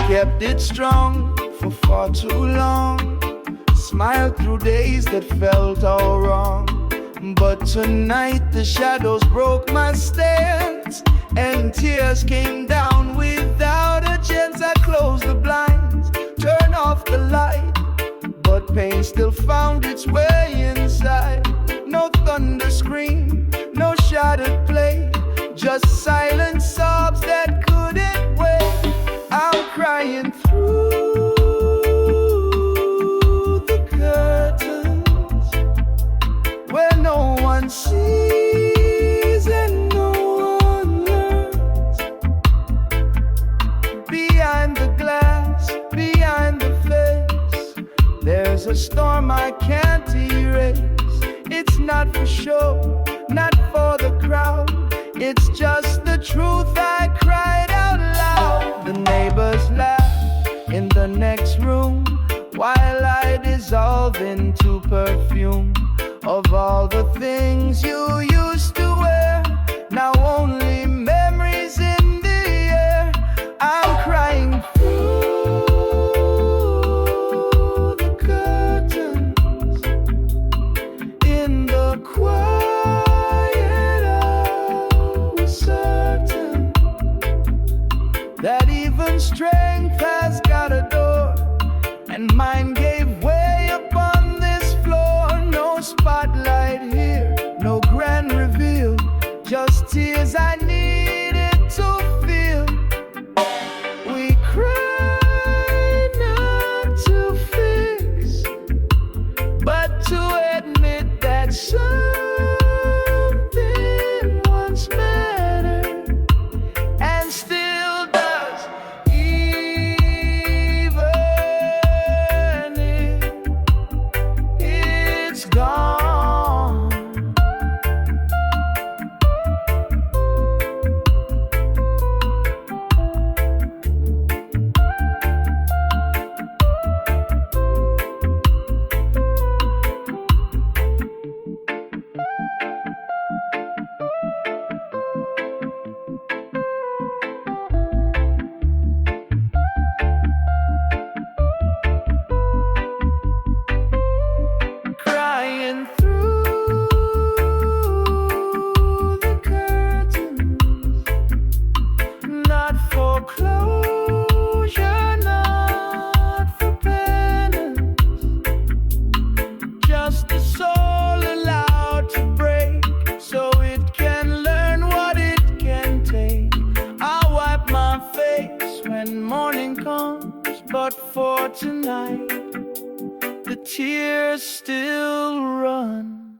Kept it strong for far too long. Smiled through days that felt all wrong. But tonight the shadows broke my stance, and tears came down without a chance. I closed the blinds, turned off the light, but pain still found its way inside. No thunder scream, no shattered play, just silent sobs that couldn't wait. I'm crying through the curtains where no one sees and no one learns. Behind the glass, behind the face, there's a storm I can't erase. It's not for show, not for the crowd, it's just the truth. I cried out loud. The neighbors laugh in the next room while I dissolve into perfume of all the things you used to wear. Now only memories in the air. I'm crying through the curtains in the quiet hours, certain that even strength has got a door, and mine gave way upon this floor. No spotlight here, no grand reveal, just tears I needed to feel. We cry not to fix, but to admit that something once mattered and still does, even if it's gone. Crying through the curtains, not for closure, not for penance, just a soul allowed to break so it can learn what it can take. I'll wipe my face when morning comes, but for tonight the tears still run.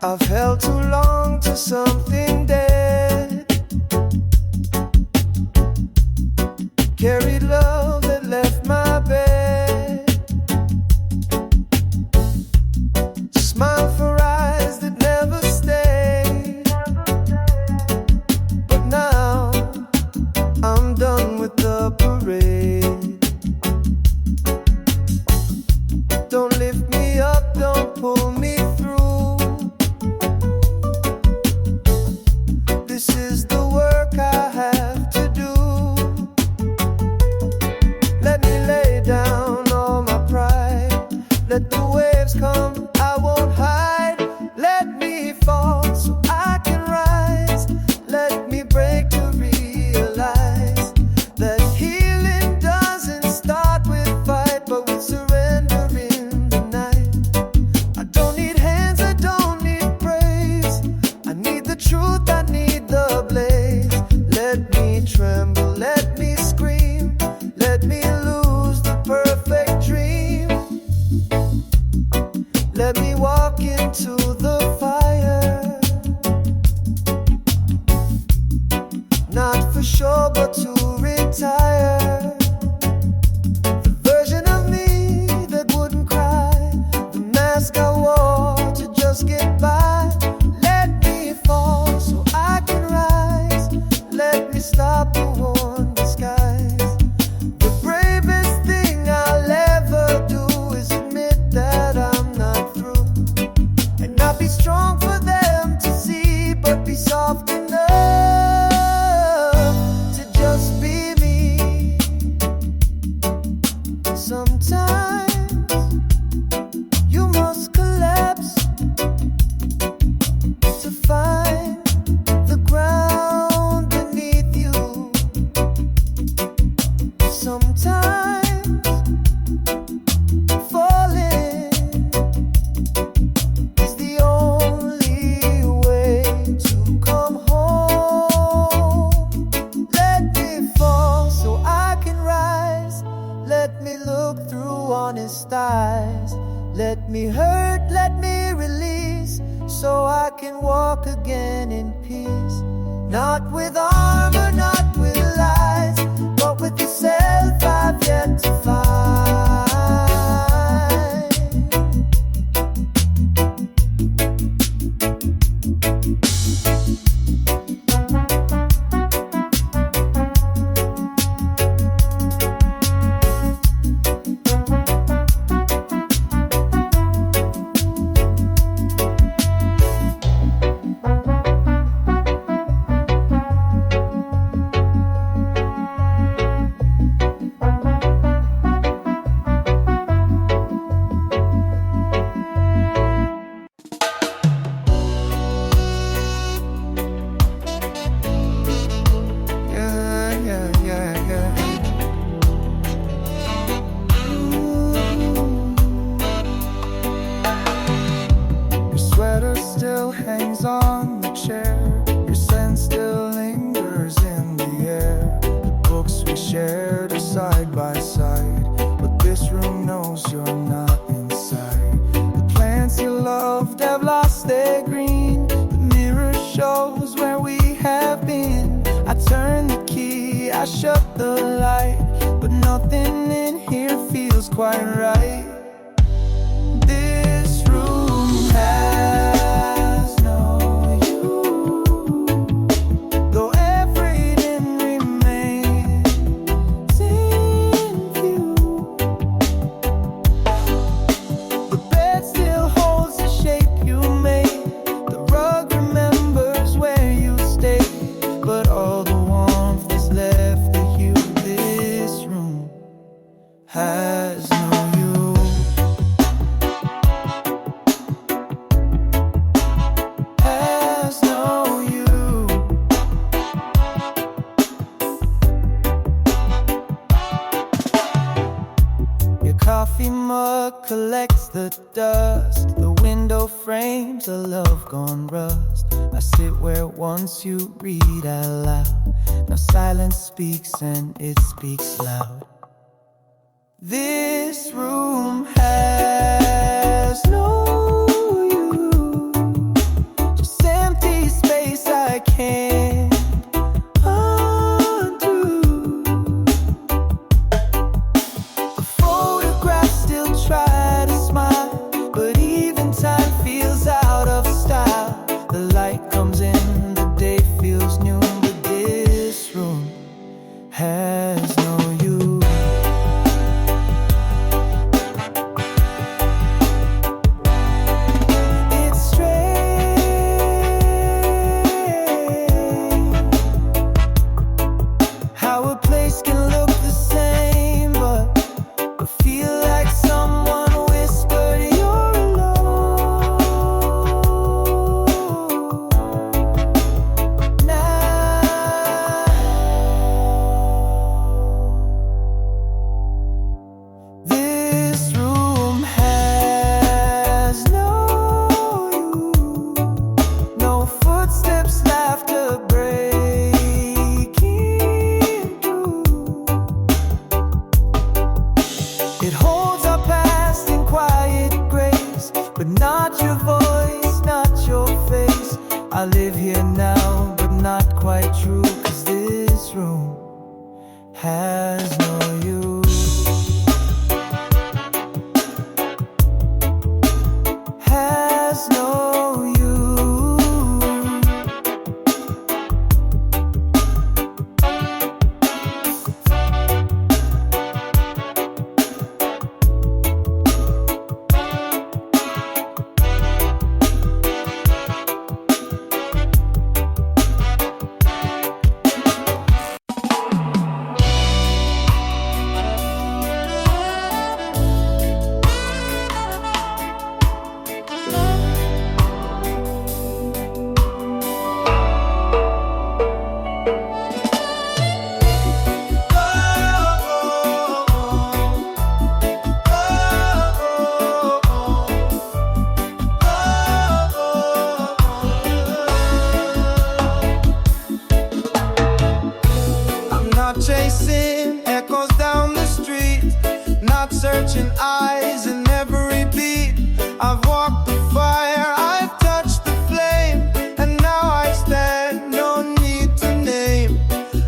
I've held too long to something dead, carried love that left my bed, smile for eyes that never stay. But now I'm done with the parade. Don't lift me up, don't pull me through. This is the work I have to do. Let me lay down all my pride. Let the waves come, I won't hide. Let me fall so I can rise. Let me break to realize that healing doesn't start with fight, but with surrender in the night. I don't need hands, I don't need praise. I need the truth, I need the blaze. Let me tremble, let me scream, let me lose the perfect dream. sometimes falling is the only way to come home. Let me fall so I can rise. Let me look through honest eyes. Let me hurt, let me release, so I can walk again in peace. Not with armor, not with lies, but with the self I've yet to find. Still hangs on the chair. Your scent still lingers in the air. The books we shared are side by side, but this room knows you're not inside. The plants you loved have lost their green. The mirror shows where we have been. I turn the key, I shut the light, but nothing in here feels quite right. This room has no you. Has no you. Your coffee mug collects the dust. The window frames a love gone rust. I sit where once you read out loud. Now silence speaks and it speaks loud. This room has no you, just empty space I can't undo. The photographs still try to smile, but even time feels out of style. The light comes in, the day feels new, but this room has no you. knock, searching eyes in every beat. I've walked the fire, I've touched the flame, and now I stand, no need to name.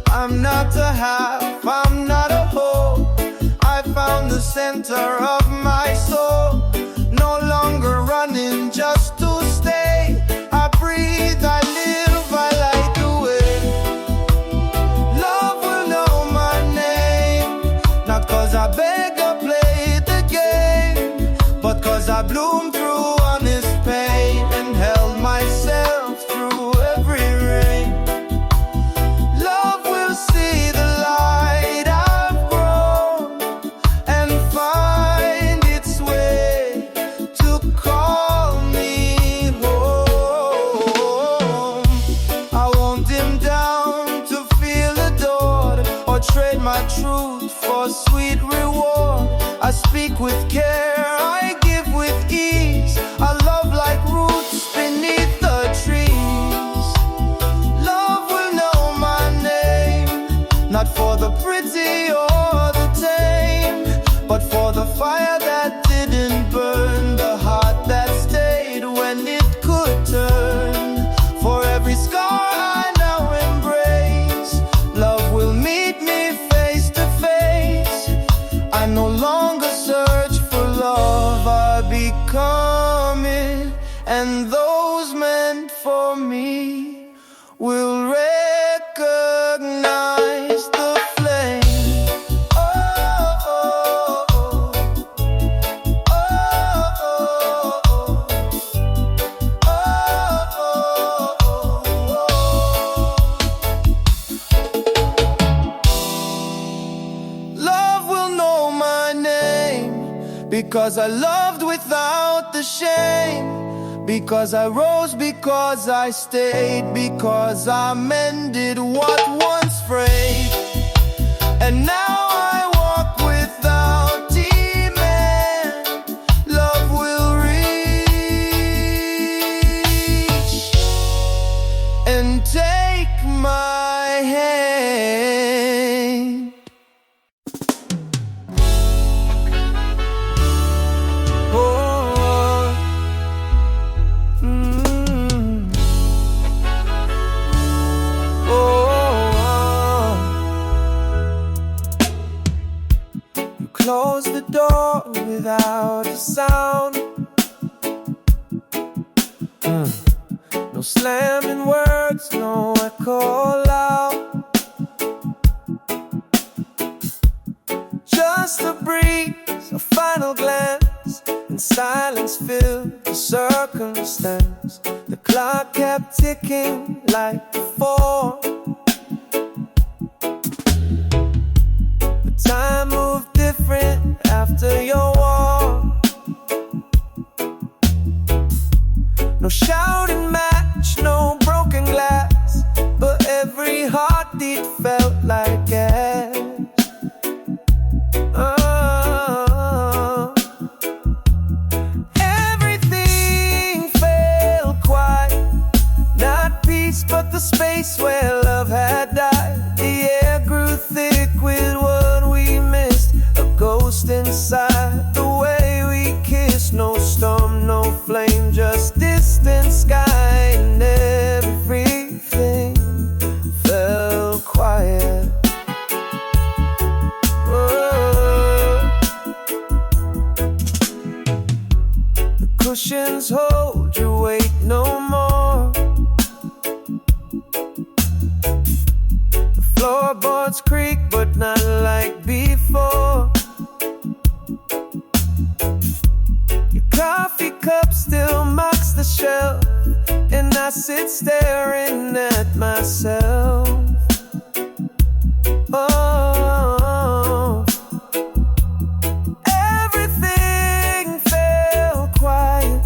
I'm not a half, I'm not a whole. I found the center of my soul. No longer running just to stay. I breathe, I live, I light the way. Love will know my name, not cause I beg or play the game, but cause I bloom through honest pain and held myself through every rain. Love will see the light I've grown and find its way to call me home. I won't dim down to feel adored or trade my truth for sweet reward. I speak with care, I give with ease. I love like roots beneath the trees. Love will know my name, not for the pretty or the tame, but for the fire that didn't burn, the heart that stayed when it could turn. For every scar I now embrace, love will meet me face to face. I no longer search for love, I become it, and those meant for me will recognize the flame. Oh, oh, oh. Oh, oh, oh. Love will know my name, because I loved without the shame, because I rose, because I stayed, because I mended what once frayed. And now I walk without demand. Love will reach and take my hand. Oh, you close the door without a sound. No slamming words, no echo loud. Just a breeze, a final glance, and silence filled the circumstance. The clock kept ticking like before. The time moved different after your walk. No shouting match, no broken glass, but every heartbeat felt like gas. Everything felt quiet, not peace, but the space where love had died. The air grew thick with what we missed, a ghost inside the way we kissed. No storm, no flame, just distant sky, and everything felt quiet. The cushions hold your weight no more. The floorboards creak, but not like before. Your coffee cup still marks the shelf, and I sit staring at myself. Oh, everything felt quiet,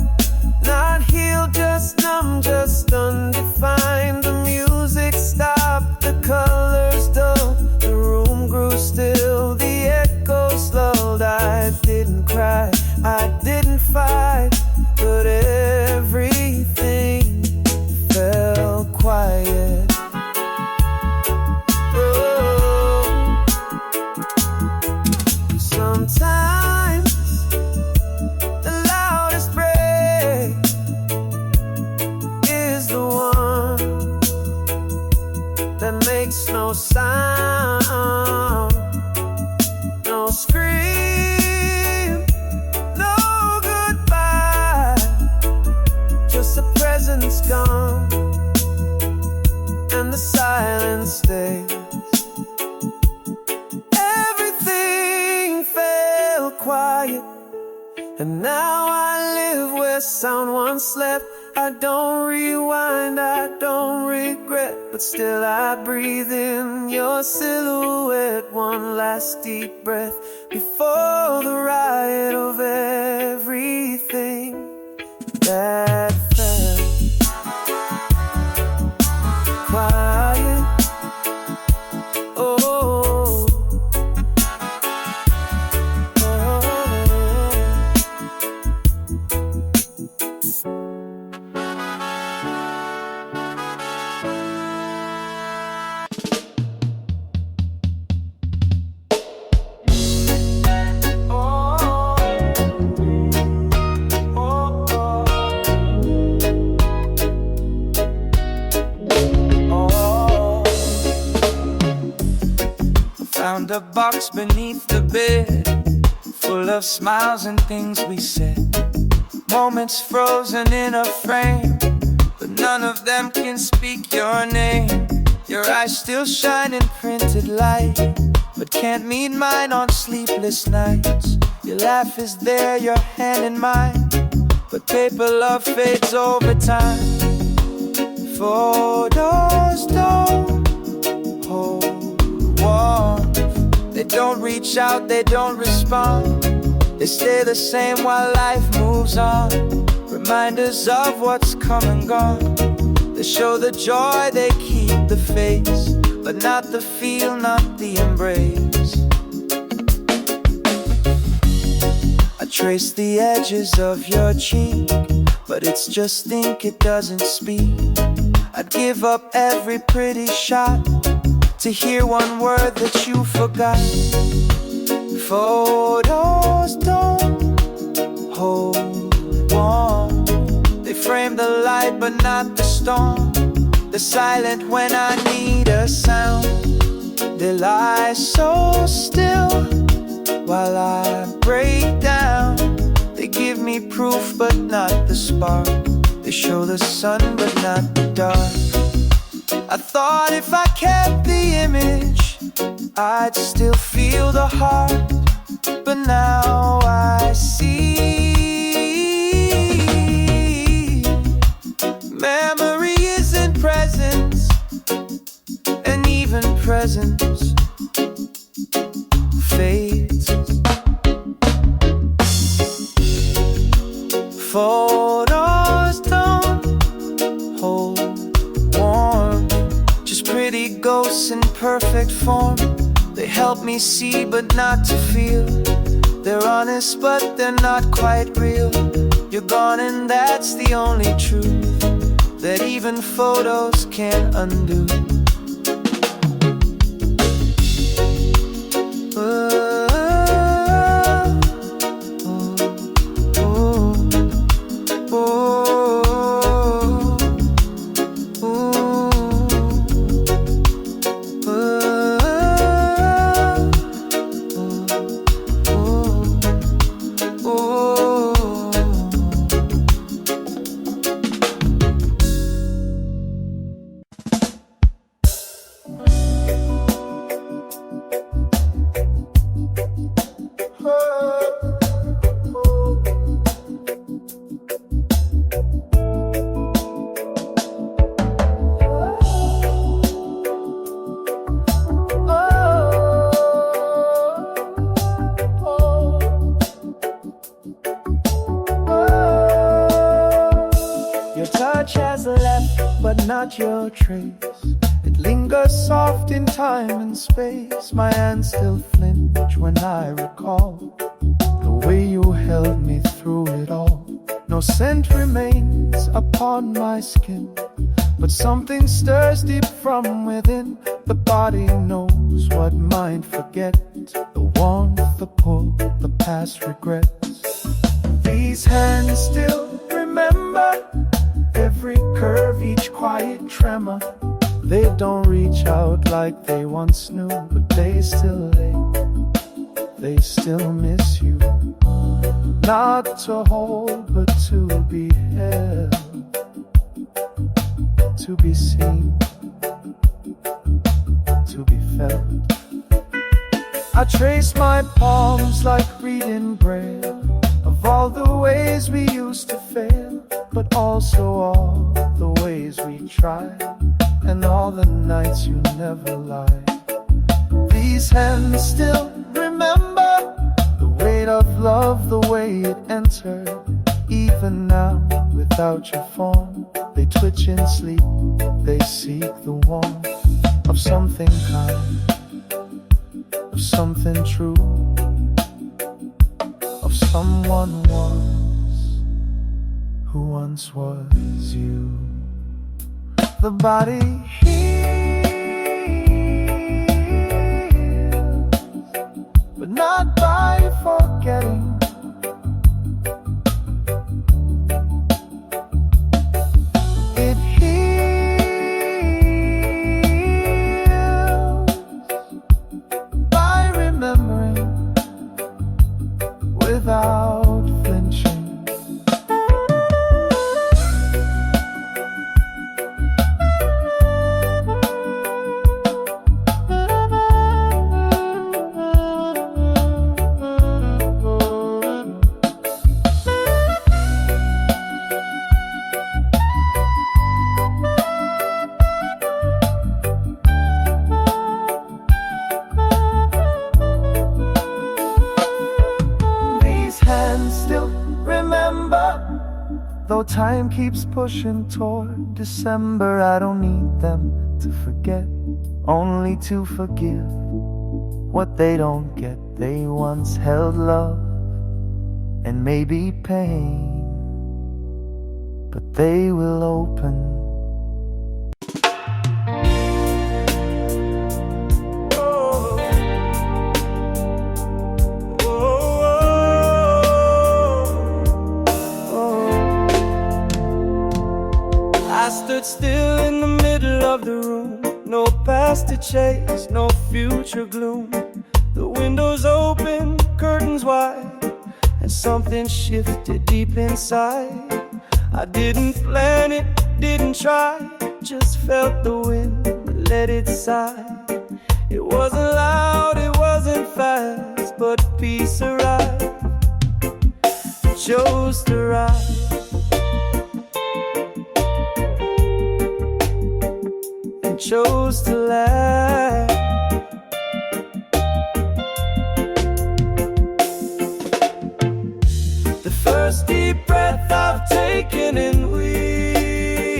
not healed, just numb, just undefined. The music stopped, the colors dulled, the room grew still, the echoes lulled. I didn't cry, I didn't fight, but everything felt quiet. Oh, sometimes sound, no scream, no goodbye, just the presence gone, and the silence stays. Everything fell quiet, and now I live where sound once slept. I don't rewind, I don't regret, but still I breathe in your silhouette. One last deep breath before the riot of everything that fell quiet. Oh, found a box beneath the bed, full of smiles and things we said. Moments frozen in a frame, but none of them can speak your name. Your eyes still shine in printed light, but can't meet mine on sleepless nights. Your laugh is there, your hand in mine, but paper love fades over time. Photos don't hold warm, they don't reach out, they don't respond. They stay the same while life moves on, reminders of what's come and gone. They show the joy, they keep the face, but not the feel, not the embrace. I trace the edges of your cheek, but it's just ink, it doesn't speak. I'd give up every pretty shot to hear one word that you forgot. Photos don't hold warm, they frame the light but not the storm. They're silent when I need a sound, they lie so still while I break down. They give me proof but not the spark, they show the sun but not the dark. I thought if I kept the image, I'd still feel the heart, but now I see memory isn't presence, and even presence fades. Photos don't hold warm, just pretty ghosts in perfect form. They help me see but not to feel. They're honest but they're not quite real. You're gone and that's the only truth that even photos can't undo. Not your trace, it lingers soft in time and space. My hands still flinch when I recall the way you held me through it all. No scent remains upon my skin, but something stirs deep from within. The body knows what mind forget, the warmth, the pull, the past regrets. These hands still remember every curve, each quiet tremor. They don't reach out like they once knew, but they still ache, they still miss you. Not to hold, but to be held, to be seen, to be felt. I trace my palms like reading braille of all the ways we used to fail, but also all the ways we tried, and all the nights you never lied. These hands still remember the weight of love, the way it entered. Even now, without your form, they twitch in sleep, they seek the warmth of something kind, of something true, of someone who once was you. The body heals, but not by forgetting. It heals by remembering without flinching. Still remember, though time keeps pushing toward December, I don't need them to forget, only to forgive what they don't get. They once held love and maybe pain, but they will open. I stood still in the middle of the room, no past to chase, no future gloom. The windows open, curtains wide, and something shifted deep inside. I didn't plan it, didn't try, just felt the wind, let it sigh. It wasn't loud, it wasn't fast, but peace arrived, chose to rise. Chose to laugh. The first deep breath I've taken in weeks.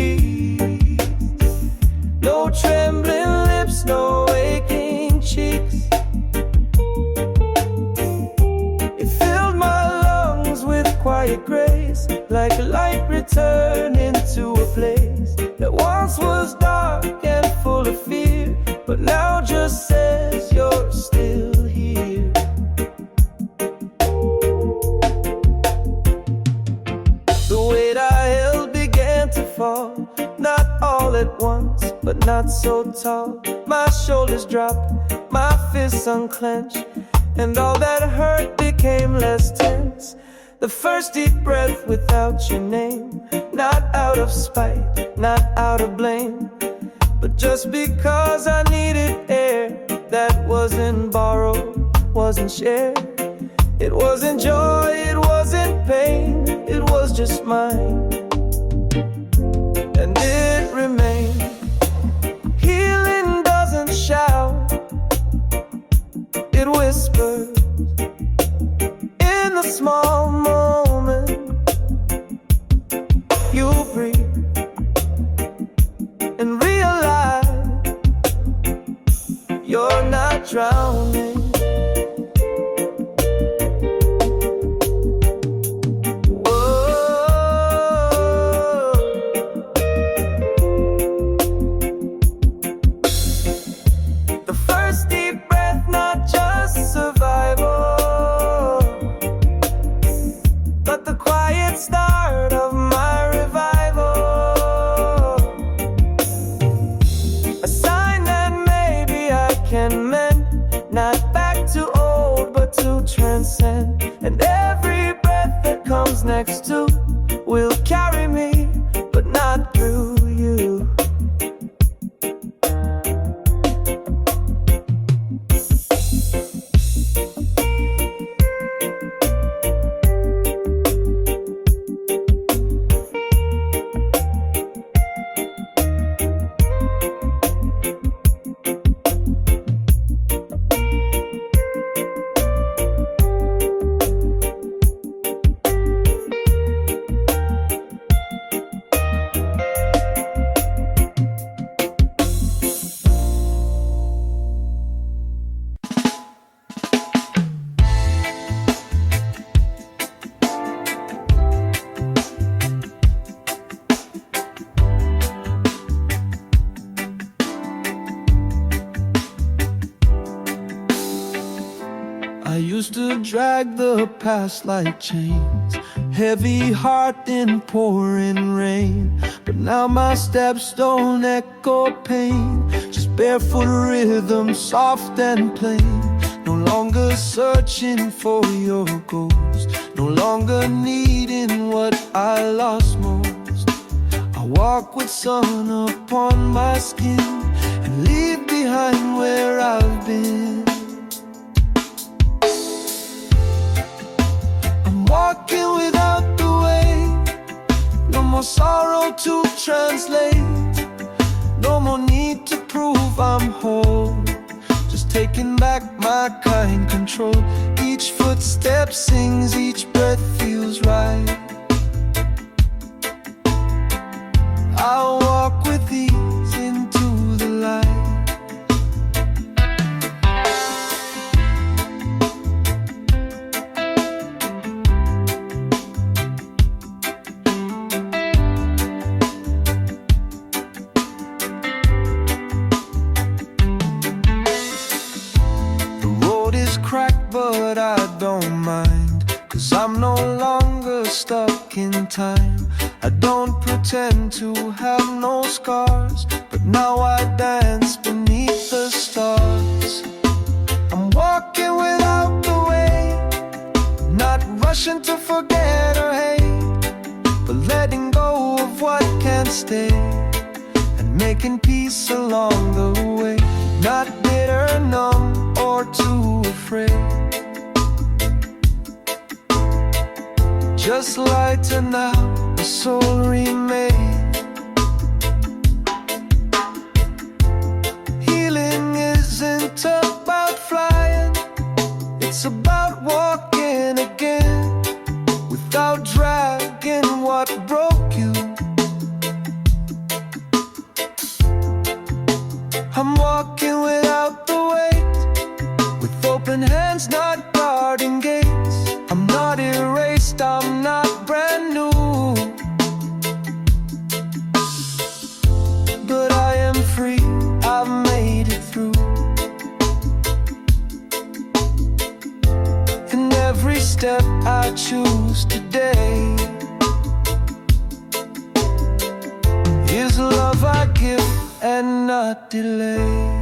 No trembling lips, no aching cheeks. It filled my lungs with quiet grace, like a light returning to a place that once was dark and full of fear, but now just says you're still here. The weight I held began to fall, not all at once, but not so tall. My shoulders dropped, my fists unclenched, and all that hurt became less tense. The first deep breath without your name, not out of spite, not out of blame, but just because I needed air that wasn't borrowed, wasn't shared. It wasn't joy, it wasn't pain, it was just mine, and it remained. Healing doesn't shout, it whispers in the small moment. You breathe and realize you're not drowning. Whoa. transcend. And every breath that comes next to will carry me, but not through you. I used to drag the past like chains, heavy heart in pouring rain. But now my steps don't echo pain, just barefoot rhythm, soft and plain. No longer searching for your ghost, no longer needing what I lost most. I walk with sun upon my skin and leave behind where I've been. Walking without the weight, no more sorrow to translate, no more need to prove I'm whole, just taking back my kind control. Each footstep sings, each breath feels right. I'll walk with ease into the light. But I don't mind, 'cause I'm no longer stuck in time. I don't pretend to have no scars, but now I dance beneath the stars. I'm walking without the weight, not rushing to forget or hate, but letting go of what can't stay and making peace along the way. Not bitter, numb, or too afraid, just lighter now, the soul remade. Healing isn't about flying, it's about walking again, without dragging what broke you. I'm walking without the weight, with open hands, not guarding gates. I'm not erased, I'm not brand new, but I am free, I've made it through. And every step I choose today is love I give and not delay.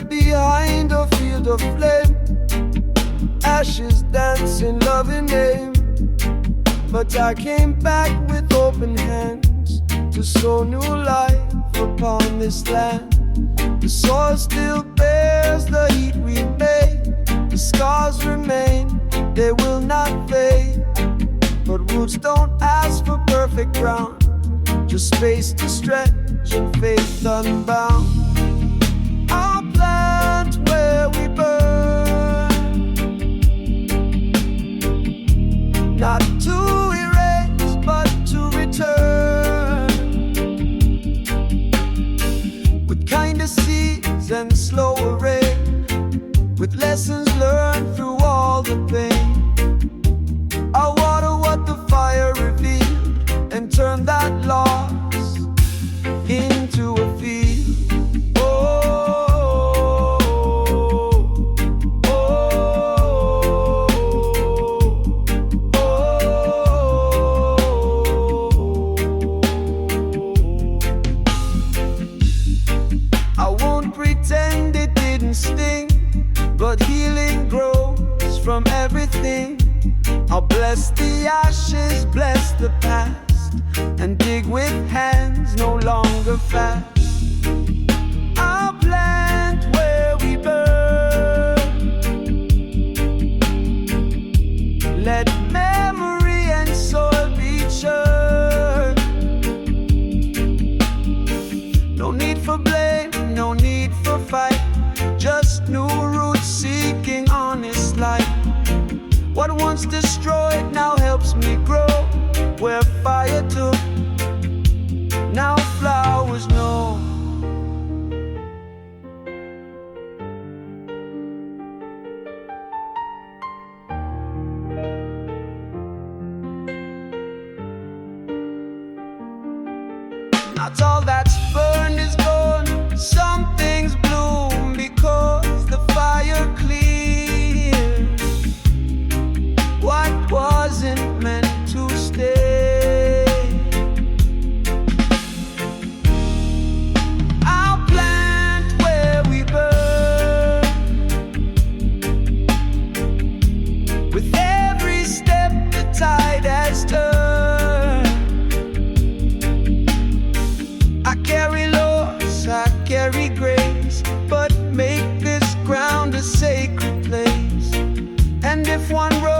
Behind a field of flame, ashes dancing, loving name. But I came back with open hands to sow new life upon this land. The soil still bears the heat we made, the scars remain, they will not fade. But roots don't ask for perfect ground, just space to stretch and faith unbound. I'll plant where we burn, not to erase but to return, with kinder seeds and slower rain, with lessons learned through all the pain. I'll water what the fire revealed and turn that loss into a field. Oh, but healing grows from everything. I'll bless the ashes, bless the past, and dig with hands no longer fast. I'll plant where we burn. Let memory and soil be churned. No need for blame, no need for fight, just new roots seeking honest light. What once destroyed now helps me grow. Where fire took, now flowers know. Not all that's burned is gone. Some things bloom because the fire clears what wasn't meant to stay. I'll plant where we burn. With every step the tide has turned. I carry loss, I carry grace, but make this ground a sacred place. And if one road